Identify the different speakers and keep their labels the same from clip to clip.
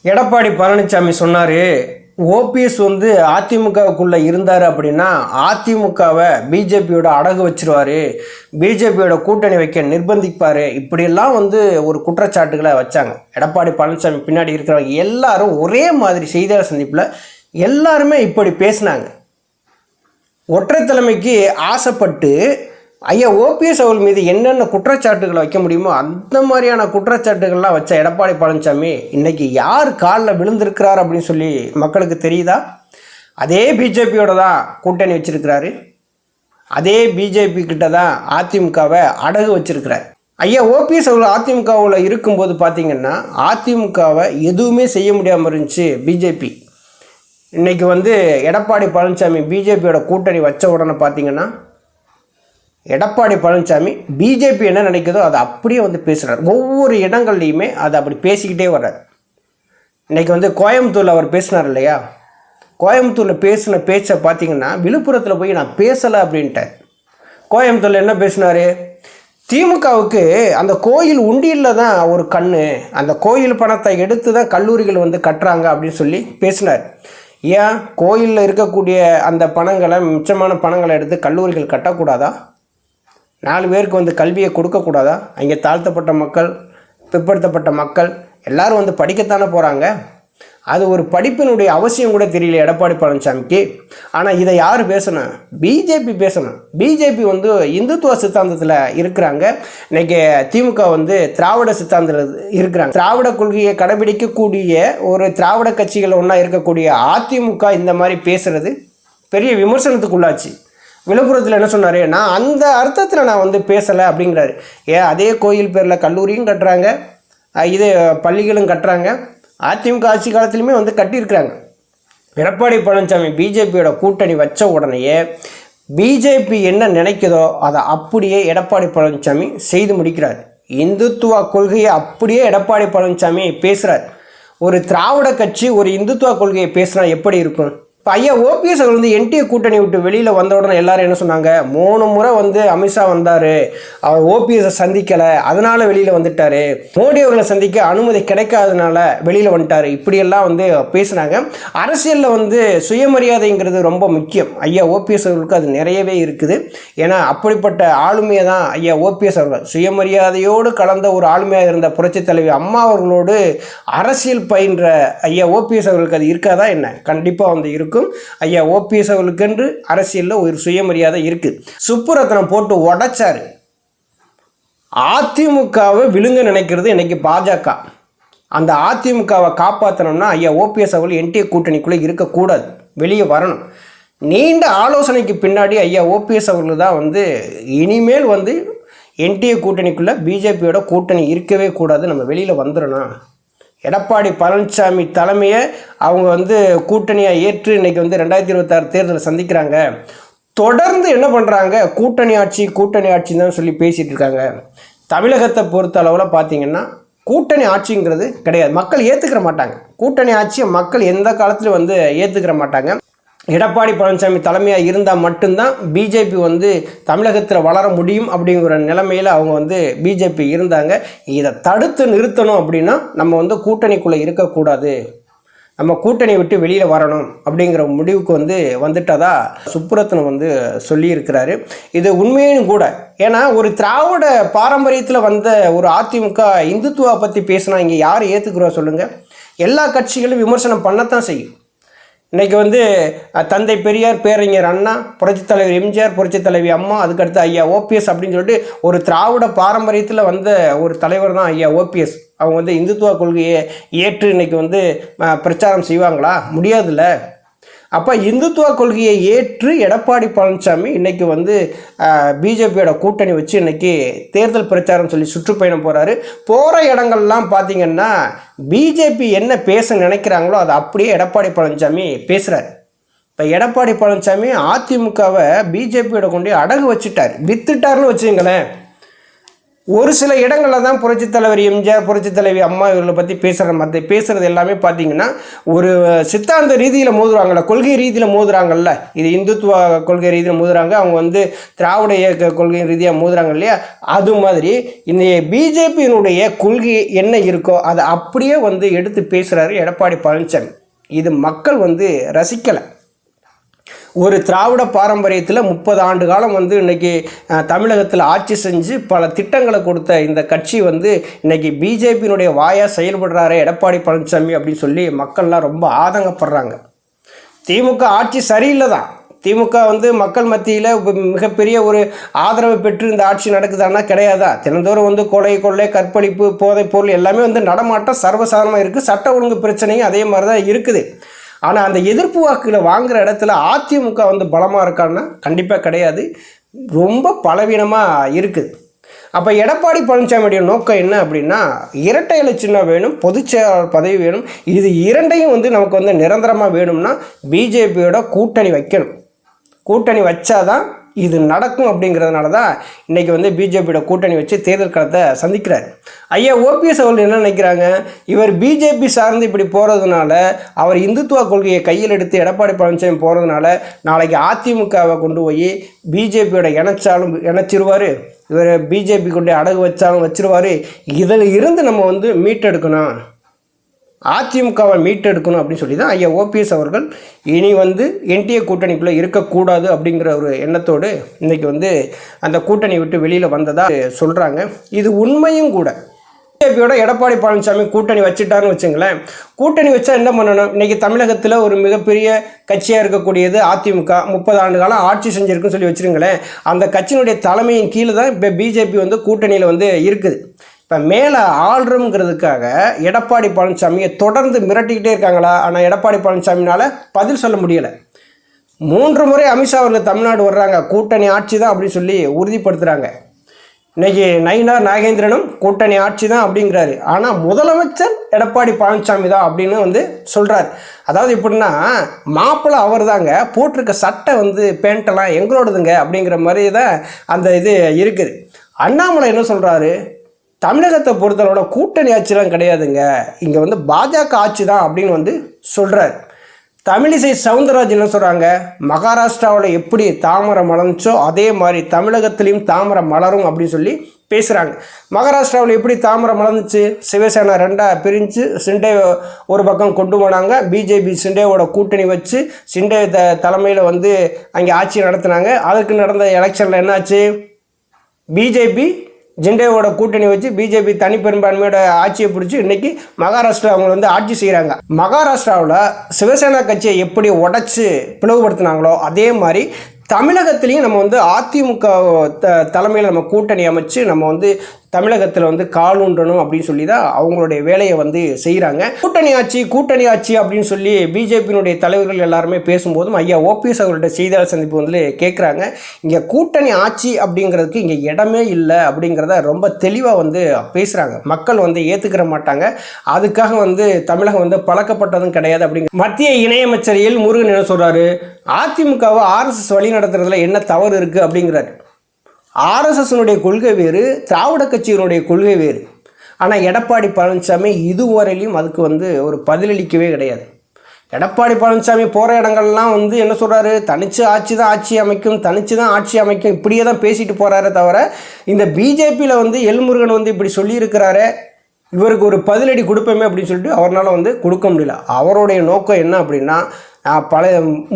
Speaker 1: எடப்பாடி பழனிசாமி சொன்னார், ஓபிஎஸ் வந்து அதிமுகவுக்குள்ளே இருந்தார் அப்படின்னா அதிமுகவை பிஜேபியோட அடகு வச்சிருவார், பிஜேபியோட கூட்டணி வைக்க நிர்பந்திப்பார், இப்படியெல்லாம் வந்து ஒரு குற்றச்சாட்டுகளை வச்சாங்க. எடப்பாடி பழனிசாமி பின்னாடி இருக்கிறவங்க எல்லாரும் ஒரே மாதிரி செய்தியாளர் சந்திப்பில் எல்லாருமே இப்படி பேசினாங்க. ஒற்றை தலைமைக்கு ஆசைப்பட்டு ஐயா ஓபிஎஸ் அவர்கள் மீது என்னென்ன குற்றச்சாட்டுகளை வைக்க முடியுமோ அந்த மாதிரியான குற்றச்சாட்டுகள்லாம் வச்ச எடப்பாடி பழனிசாமி இன்றைக்கி யார் காலில் விழுந்திருக்கிறார் அப்படின்னு சொல்லி மக்களுக்கு தெரியுதா? அதே பிஜேபியோட தான் கூட்டணி வச்சிருக்கிறாரு, அதே பிஜேபி கிட்ட தான் அதிமுகவை அடகு வச்சிருக்கிறார். ஐயா ஓபிஎஸ் அவர்கள் அதிமுகவில் இருக்கும்போது பார்த்திங்கன்னா அதிமுகவை எதுவுமே செய்ய முடியாமல் இருந்துச்சு பிஜேபி. இன்றைக்கி வந்து எடப்பாடி பழனிசாமி பிஜேபியோட கூட்டணி வச்ச உடனே பார்த்திங்கன்னா எடப்பாடி பழனிசாமி பிஜேபி என்ன நினைக்கிறதோ அதை அப்படியே வந்து பேசுகிறார். ஒவ்வொரு இடங்கள்லையுமே அதை அப்படி பேசிக்கிட்டே வர்றார். இன்றைக்கி வந்து கோயம்புத்தூரில் அவர் பேசினார் இல்லையா, கோயம்புத்தூரில் பேசின பேச்சை பார்த்திங்கன்னா விழுப்புரத்தில் போய் நான் பேசலை அப்படின்ட்டார். கோயம்புத்தூரில் என்ன பேசினார்? திமுகவுக்கு அந்த கோயில் உண்டியில் தான் ஒரு கண், அந்த கோயில் பணத்தை எடுத்து தான் கல்லூரிகள் வந்து கட்டுறாங்க அப்படின்னு சொல்லி பேசினார். ஏன் கோயிலில் இருக்கக்கூடிய அந்த பணங்களை, மிச்சமான பணங்களை எடுத்து கல்லூரிகள் கட்டக்கூடாதா? 4 பேருக்கு வந்து கல்வியை கொடுக்கக்கூடாதா? அங்கே தாழ்த்தப்பட்ட மக்கள், பிற்படுத்தப்பட்ட மக்கள் எல்லோரும் வந்து படிக்கத்தானே போகிறாங்க. அது ஒரு படிப்பினுடைய அவசியம் கூட தெரியல எடப்பாடி பழனிசாமிக்கு. ஆனால் இதை யார் பேசணும்? பிஜேபி பேசணும். பிஜேபி வந்து இந்துத்துவ சித்தாந்தத்தில் இருக்கிறாங்க. இன்றைக்கி திமுக வந்து திராவிட சித்தாந்தத்தில் இருக்கிறாங்க. திராவிட கொள்கையை கடைபிடிக்கக்கூடிய ஒரு திராவிட கட்சிகள் ஒன்றா இருக்கக்கூடிய அதிமுக இந்த மாதிரி பேசுகிறது பெரிய விமர்சனத்துக்குள்ளாச்சு. விழுப்புரத்தில் என்ன சொன்னார்? நான் அந்த அர்த்தத்தில் நான் வந்து பேசலை அப்படிங்கிறாரு. அதே கோயில் பேரில் கல்லூரியும் கட்டுறாங்க, இது பள்ளிகளும் கட்டுறாங்க, அதிமுக ஆட்சி காலத்துலையுமே வந்து கட்டியிருக்கிறாங்க. எடப்பாடி பழனிசாமி பிஜேபியோட கூட்டணி வச்ச உடனேயே பிஜேபி என்ன நினைக்குதோ அதை அப்படியே எடப்பாடி பழனிசாமி செய்து முடிக்கிறார். இந்துத்துவ கொள்கையை அப்படியே எடப்பாடி பழனிசாமி பேசுகிறார். ஒரு திராவிட கட்சி ஒரு இந்துத்துவ கொள்கையை பேசுனா எப்படி இருக்கும்? இப்போ ஐயா ஓபிஎஸ் அவர் வந்து என்டிஏ கூட்டணி விட்டு வெளியில் வந்த உடனே எல்லாரும் என்ன சொன்னாங்க? 3 முறை வந்து அமித்ஷா வந்தார், அவர் ஓபிஎஸை சந்திக்கலை, அதனால் வெளியில் வந்துட்டார், மோடி அவர்களை சந்திக்க அனுமதி கிடைக்காதனால வெளியில் வந்துட்டார், இப்படியெல்லாம் வந்து பேசுனாங்க. அரசியலில் வந்து சுயமரியாதைங்கிறது ரொம்ப முக்கியம். ஐயா ஓபிஎஸ் அவர்களுக்கு அது நிறையவே இருக்குது. ஏன்னா அப்படிப்பட்ட ஆளுமையை தான் ஐயா ஓபிஎஸ் அவர்கள், சுயமரியாதையோடு கலந்த ஒரு ஆளுமையாக இருந்த புரட்சித் தலைவி அம்மா அவர்களோடு அரசியல் பயின்ற ஐயா ஓபிஎஸ் அவர்களுக்கு அது இருக்காதா என்ன? கண்டிப்பாக வந்து இருக்கும். ஐயா ஓபிஎஸ் அவர்களுக்கென்று அரசியலில் ஒரு சுயமரியாதை இருக்கு. சுப்புரத்னம் போட்டு உடைச்சாரு. அதிமுகவை விழுங்க நினைக்கிறது இன்னைக்கு பாஜக. அந்த அதிமுகவை காப்பாற்றணும்னா ஐயா ஓபிஎஸ் அவர்கள் என்டிஏ கூட்டணிக்குள்ளே இருக்கக்கூடாது, வெளியே வரணும். நீண்ட ஆலோசனைக்கு பின்னாடி ஐயா ஓபிஎஸ் அவர்கள் தான் வந்து இனிமேல் வந்து என்டிஏ கூட்டணிக்குள்ளே பிஜேபியோட கூட்டணி இருக்கவே கூடாது, நம்ம வெளியில் வந்துடணும். எடப்பாடி பழனிசாமி தலைமையை அவங்க வந்து கூட்டணியாக ஏற்று இன்றைக்கி வந்து 2026 தேர்தலை சந்திக்கிறாங்க. தொடர்ந்து என்ன பண்ணுறாங்க? கூட்டணி ஆட்சின்னு தான் சொல்லி பேசிகிட்டு இருக்காங்க. தமிழகத்தை பொறுத்த அளவில் பார்த்திங்கன்னா கூட்டணி ஆட்சிங்கிறது கிடையாது, மக்கள் ஏற்றுக்கிற மாட்டாங்க. கூட்டணி ஆட்சியை மக்கள் எந்த காலத்துலையும் வந்து ஏற்றுக்கிற மாட்டாங்க. எடப்பாடி பழனிசாமி தலைமையாக இருந்தால் மட்டும்தான் பிஜேபி வந்து தமிழகத்தில் வளர முடியும் அப்படிங்கிற நிலைமையில் அவங்க வந்து பிஜேபி இருந்தாங்க. இதை தடுத்து நிறுத்தணும் அப்படின்னா நம்ம வந்து கூட்டணிக்குள்ளே இருக்கக்கூடாது, நம்ம கூட்டணி விட்டு வெளியில் வரணும் அப்படிங்கிற முடிவுக்கு வந்து வந்துட்டதா சுப்புரத்னம் வந்து சொல்லியிருக்கிறாரு. இது உண்மையும் கூட. ஏன்னா ஒரு திராவிட பாரம்பரியத்தில் வந்த ஒரு அதிமுக இந்துத்துவா பற்றி பேசினா இங்கே யார் ஏற்றுக்கிறோம் சொல்லுங்கள்? எல்லா கட்சிகளும் விமர்சனம் பண்ணத்தான் செய்யும். இன்றைக்கி வந்து தந்தை பெரியார், பேரறிஞர் அண்ணா, புரட்சித் தலைவர் எம்ஜிஆர், புரட்சித் தலைவி அம்மா, அதுக்கடுத்து ஐயா ஓபிஎஸ் அப்படின்னு சொல்லிட்டு ஒரு திராவிட பாரம்பரியத்தில் வந்த ஒரு தலைவர் தான் ஐயா ஓபிஎஸ். அவங்க வந்து இந்துத்துவ கொள்கையை ஏற்று இன்றைக்கி வந்து பிரச்சாரம் செய்வாங்களா? முடியாதுல்ல. அப்போ இந்துத்துவ கொள்கையை ஏற்று எடப்பாடி பழனிசாமி இன்றைக்கி வந்து பிஜேபியோட கூட்டணி வச்சு இன்றைக்கி தேர்தல் பிரச்சாரம் சொல்லி சுற்றுப்பயணம் போகிறாரு. போகிற இடங்கள்லாம் பார்த்திங்கன்னா பிஜேபி என்ன பேச நினைக்கிறாங்களோ அதை அப்படியே எடப்பாடி பழனிசாமி பேசுகிறார். இப்போ எடப்பாடி பழனிசாமி அதிமுகவை பிஜேபியோட கொண்டு அடகு வச்சுட்டார், வித்துட்டார்னு வச்சுங்களேன். ஒரு சில இடங்களில் தான் புரட்சித் தலைவர் எம்ஜிஆர், புரட்சித் தலைவி அம்மா இவர்களை பற்றி பேசுகிறது எல்லாமே பார்த்தீங்கன்னா ஒரு சித்தாந்த ரீதியில் மோதுறாங்கல்ல, கொள்கை ரீதியில் மோதுறாங்கல்ல. இது இந்துத்துவ கொள்கை ரீதியில் மோதுறாங்க, அவங்க திராவிட இயக்க கொள்கை ரீதியாக மோதுறாங்க இல்லையா. அது மாதிரி இந்த பிஜேபியினுடைய கொள்கை என்ன இருக்கோ அதை அப்படியே எடுத்து பேசுகிறாரு எடப்பாடி பழனிசாமி. இது மக்கள் ரசிக்கலை. ஒரு திராவிட பாரம்பரியத்தில் 30 ஆண்டு காலம் இன்றைக்கி தமிழகத்தில் ஆட்சி செஞ்சு பல திட்டங்களை கொடுத்த இந்த கட்சி இன்றைக்கி பிஜேபியினுடைய வாயாக செயல்படுறாரு எடப்பாடி பழனிசாமி அப்படின்னு சொல்லி மக்கள்லாம் ரொம்ப ஆதங்கப்படுறாங்க. திமுக ஆட்சி சரியில்லை தான். திமுக மக்கள் மத்தியில் மிகப்பெரிய ஒரு ஆதரவை பெற்று இந்த ஆட்சி நடக்குதான்னா கிடையாதா. தினந்தோறும் கொள்ளை, கற்பழிப்பு, போதைப் பொருள் எல்லாமே நடமாட்டம் சர்வசாதாரணமாக இருக்குது. சட்ட ஒழுங்கு பிரச்சனையும் அதே மாதிரி தான் இருக்குது. ஆனால் அந்த எதிர்ப்பு வாக்குகளை வாங்குகிற இடத்துல அதிமுக பலமாக இருக்கான்னா கண்டிப்பாக கிடையாது, ரொம்ப பலவீனமாக இருக்குது. அப்போ எடப்பாடி பழனிசாமியுடைய நோக்கம் என்ன அப்படின்னா, இரட்டை இலை சின்னம் வேணும், பொதுச் செயலாளர் பதவி வேணும். இது இரண்டையும் நமக்கு நிரந்தரமாக வேணும்னா பிஜேபியோட கூட்டணி வைக்கணும். கூட்டணி வச்சாதான் இது நடக்கும். அப்படிங்கிறதுனால தான் இன்றைக்கி பிஜேபியோட கூட்டணி வச்சு தேர்தல் களத்தை சந்திக்கிறார். ஐயா ஓபிஎஸ் அவர்கள் என்ன நினைக்கிறாங்க, இவர் பிஜேபி சார்ந்து இப்படி போகிறதுனால, அவர் இந்துத்துவ கொள்கையை கையில் எடுத்து எடப்பாடி பழனிசாமி போகிறதுனால நாளைக்கு அதிமுகவை கொண்டு போய் பிஜேபியோட இணைச்சிருவார், இவர் பிஜேபி கொண்டு அடகு வச்சாலும் வச்சிருவார். இதில் இருந்து நம்ம மீட்டெடுக்கணும், அதிமுகவை மீட்டெடுக்கணும் அப்படின்னு சொல்லி தான் ஐயா ஓபிஎஸ் அவர்கள் இனி என்டிஏ கூட்டணிக்குள்ளே இருக்கக்கூடாது அப்படிங்கிற ஒரு எண்ணத்தோடு இன்றைக்கி அந்த கூட்டணி விட்டு வெளியில் வந்ததாக சொல்கிறாங்க. இது உண்மையும் கூட. பிஜேபியோட எடப்பாடி பழனிசாமி கூட்டணி வச்சுட்டாருன்னு வச்சுங்களேன். கூட்டணி வச்சா என்ன பண்ணணும்? இன்றைக்கி தமிழகத்தில் ஒரு மிகப்பெரிய கட்சியாக இருக்கக்கூடியது அதிமுக, 30 ஆண்டு காலம் ஆட்சி செஞ்சுருக்குன்னு சொல்லி வச்சுருங்களேன். அந்த கட்சியினுடைய தலைமையின் கீழே தான் இப்போ பிஜேபி கூட்டணியில் இருக்குது. இப்போ மேலே ஆள்றோங்கிறதுக்காக எடப்பாடி பழனிசாமியை தொடர்ந்து மிரட்டிக்கிட்டே இருக்காங்களா? ஆனால் எடப்பாடி பழனிசாமினால் பதில் சொல்ல முடியலை. 3 முறை அமித்ஷா அவர்கள் தமிழ்நாடு வர்றாங்க, கூட்டணி ஆட்சி தான் அப்படின்னு சொல்லி உறுதிப்படுத்துகிறாங்க. இன்றைக்கி நயினார் நாகேந்திரனும் கூட்டணி ஆட்சி தான் அப்படிங்கிறாரு. ஆனால் முதலமைச்சர் எடப்பாடி பழனிசாமி தான் அப்படின்னு சொல்கிறார். அதாவது எப்படின்னா, மாப்பிள்ளை அவர் தாங்க, போட்டிருக்க சட்டை பேண்ட்டெல்லாம் எங்களோடதுங்க அப்படிங்கிற மாதிரி தான் அந்த இது இருக்குது. அண்ணாமலை என்ன சொல்கிறாரு, தமிழகத்தை பொறுத்தளவோட கூட்டணி ஆட்சிலாம் கிடையாதுங்க, இங்கே பாஜக ஆட்சி தான் அப்படின்னு சொல்கிறார். தமிழிசை சவுந்தரராஜ் என்ன சொல்கிறாங்க, மகாராஷ்டிராவில் எப்படி தாமரை மலர்ந்துச்சோ அதே மாதிரி தமிழகத்திலையும் தாமரை மலரும் அப்படின்னு சொல்லி பேசுகிறாங்க. மகாராஷ்டிராவில் எப்படி தாமரை மலர்ந்துச்சு, சிவசேனா 2ஆக பிரிஞ்சு சிண்டே ஒரு பக்கம் கொண்டு போனாங்க. பிஜேபி சிண்டேவோட கூட்டணி வச்சு சிண்டே தலைமையில் அங்கே ஆட்சி நடத்தினாங்க. அதுக்கு நடந்த எலெக்ஷனில் என்னாச்சு, பிஜேபி ஜிண்டேவோட கூட்டணி வச்சு பிஜேபி தனிப்பெரும்பான்மையோட ஆட்சியை பிடிச்சி இன்றைக்கி மகாராஷ்டிரா அவங்க ஆட்சி செய்கிறாங்க. மகாராஷ்டிராவில் சிவசேனா கட்சியை எப்படி உடச்சி பிளவுபடுத்தினாங்களோ அதே மாதிரி தமிழகத்திலையும் நம்ம அதிமுக தலைமையில் நம்ம கூட்டணி அமைச்சு நம்ம தமிழகத்தில் காலூன்றணும் அப்படின்னு சொல்லி தான் அவங்களுடைய வேலையை செய்கிறாங்க. கூட்டணி ஆட்சி அப்படின்னு சொல்லி பிஜேபியினுடைய தலைவர்கள் எல்லாருமே பேசும்போதும் ஐயா ஓபிஎஸ் அவர்களோட செய்தியாளர் சந்திப்பு கேட்குறாங்க, இங்கே கூட்டணி ஆட்சி அப்படிங்கிறதுக்கு இங்கே இடமே இல்லை அப்படிங்கிறத ரொம்ப தெளிவாக பேசுகிறாங்க. மக்கள் ஏற்றுக்கிற மாட்டாங்க. அதுக்காக தமிழகம் பழக்கப்பட்டதும் கிடையாது அப்படிங்கிற மத்திய இணையமைச்சர் எல் முருகன் என்ன சொல்கிறாரு, அதிமுகவை ஆர்எஸ்எஸ் வழி நடத்துறதுல என்ன தவறு இருக்குது அப்படிங்கிறாரு. ஆர்எஸ்எஸ்னுடைய கொள்கை வேறு, திராவிட கட்சியினுடைய கொள்கை வேறு. ஆனால் எடப்பாடி பழனிசாமி இதுவரையிலையும் அதுக்கு ஒரு பதிலளிக்கவே கிடையாது. எடப்பாடி பழனிசாமி போகிற இடங்கள்லாம் என்ன சொல்கிறாரு, தனிச்சு ஆட்சி தான் ஆட்சி அமைக்கும், தனிச்சு தான் ஆட்சி அமைக்கும், இப்படியே தான் பேசிட்டு போகிறாரே தவிர இந்த பிஜேபியில் எல்முருகன் இப்படி சொல்லியிருக்கிறாரு, இவருக்கு ஒரு பதிலடி கொடுப்போமே அப்படின்னு சொல்லிட்டு அவரால் கொடுக்க முடியல. அவருடைய நோக்கம் என்ன அப்படின்னா,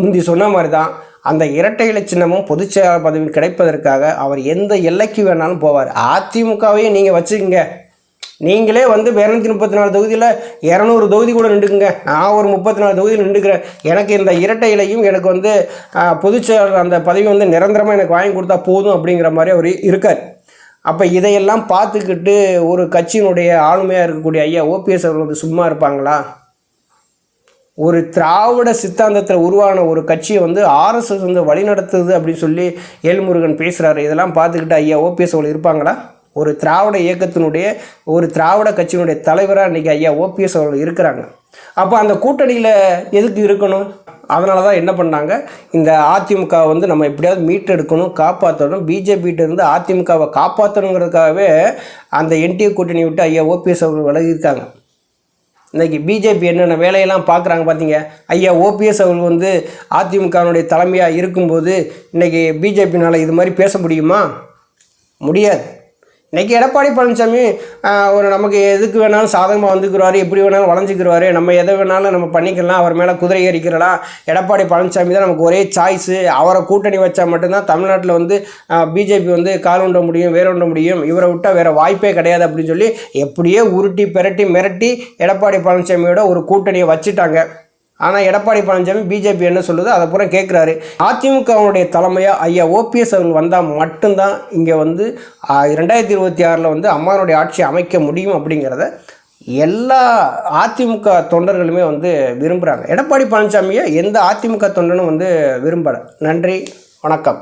Speaker 1: முந்தி சொன்ன மாதிரி தான் அந்த இரட்டை இலை சின்னமும் பொதுச் செயலாளர் பதவி கிடைப்பதற்காக அவர் எந்த எல்லைக்கு வேணாலும் போவார். அதிமுகவையே நீங்கள் வச்சுக்கோங்க, நீங்களே 234 தொகுதியில் 200 தொகுதி கூட நின்றுக்குங்க, நான் ஒரு 34 தொகுதியில் நின்றுக்கிறேன், எனக்கு இந்த இரட்டை இலையும் எனக்கு பொதுச் செயலாளர் அந்த பதவி நிரந்தரமாக எனக்கு வாங்கி கொடுத்தா போதும் அப்படிங்கிற மாதிரி அவர் இருக்கார். அப்போ இதையெல்லாம் பார்த்துக்கிட்டு ஒரு கட்சியினுடைய ஆளுமையாக இருக்கக்கூடிய ஐயா ஓபிஎஸ் அவர்கள் சும்மா இருப்பாங்களா? ஒரு திராவிட சித்தாந்தத்தில் உருவான ஒரு கட்சியை ஆர்எஸ்எஸ் வழிநடத்துது அப்படின்னு சொல்லி எல்முருகன் பேசுகிறாரு. இதெல்லாம் பார்த்துக்கிட்டு ஐயா ஓபிஎஸ் அவர்கள் இருப்பாங்களா? ஒரு திராவிட இயக்கத்தினுடைய ஒரு திராவிட கட்சியினுடைய தலைவராக இன்றைக்கி ஐயா ஓபிஎஸ் அவர்கள் இருக்கிறாங்க. அப்போ அந்த கூட்டணியில் எதுக்கு இருக்கணும்? அதனால தான் என்ன பண்ணாங்க, இந்த அதிமுக வந்து நம்ம எப்படியாவது மீட்டெடுக்கணும், காப்பாற்றணும், பிஜேபிகிட்ட இருந்து அதிமுகவை காப்பாற்றணுங்கிறதுக்காகவே அந்த என்டிஏ கூட்டணி விட்டு ஐயா ஓபிஎஸ் அவர்கள் விலகியிருக்காங்க. இன்றைக்கி பிஜேபி என்னென்ன வேலையெல்லாம் பார்க்குறாங்க பார்த்தீங்க. ஐயா ஓபிஎஸ் அவர்கள் வந்து அதிமுகவினுடைய தலைமையாக இருக்கும்போது இன்றைக்கி பிஜேபினால் இது மாதிரி பேச முடியுமா? முடியாது. இன்றைக்கி எடப்பாடி பழனிசாமி ஒரு நமக்கு எதுக்கு வேணாலும் சாதகமாக வந்துக்கிறாரு, எப்படி வேணாலும் வளைஞ்சிக்கிறாரு, நம்ம எதை வேணாலும் நம்ம பண்ணிக்கலாம், அவர் மேலே குதிரை ஏறிக்கிறலாம், எடப்பாடி பழனிசாமி தான் நமக்கு ஒரே சாய்ஸு, அவரை கூட்டணி வச்சா மட்டும்தான் தமிழ்நாட்டில் வந்து பிஜேபி வந்து கால் உண்ட முடியும், வேற உண்ட முடியும், இவரை விட்டால் வேறு வாய்ப்பே கிடையாது அப்படின்னு சொல்லி எப்படியே உருட்டி பெரட்டி மிரட்டி எடப்பாடி பழனிசாமியோட ஒரு கூட்டணியை வச்சுட்டாங்க. ஆனால் எடப்பாடி பழனிசாமி பிஜேபி என்ன சொல்லுதோ அதை பூரா கேட்குறாரு. அதிமுகவுடைய தலைமையாக ஐயா ஓபிஎஸ் அவர்கள் வந்தால் மட்டும்தான் இங்கே வந்து 2026 வந்து அம்மானுடைய ஆட்சி அமைக்க முடியும் அப்படிங்கிறத எல்லா அதிமுக தொண்டர்களுமே வந்து விரும்புகிறாங்க. எடப்பாடி பழனிசாமியை எந்த அதிமுக தொண்டனும் வந்து விரும்பலை. நன்றி, வணக்கம்.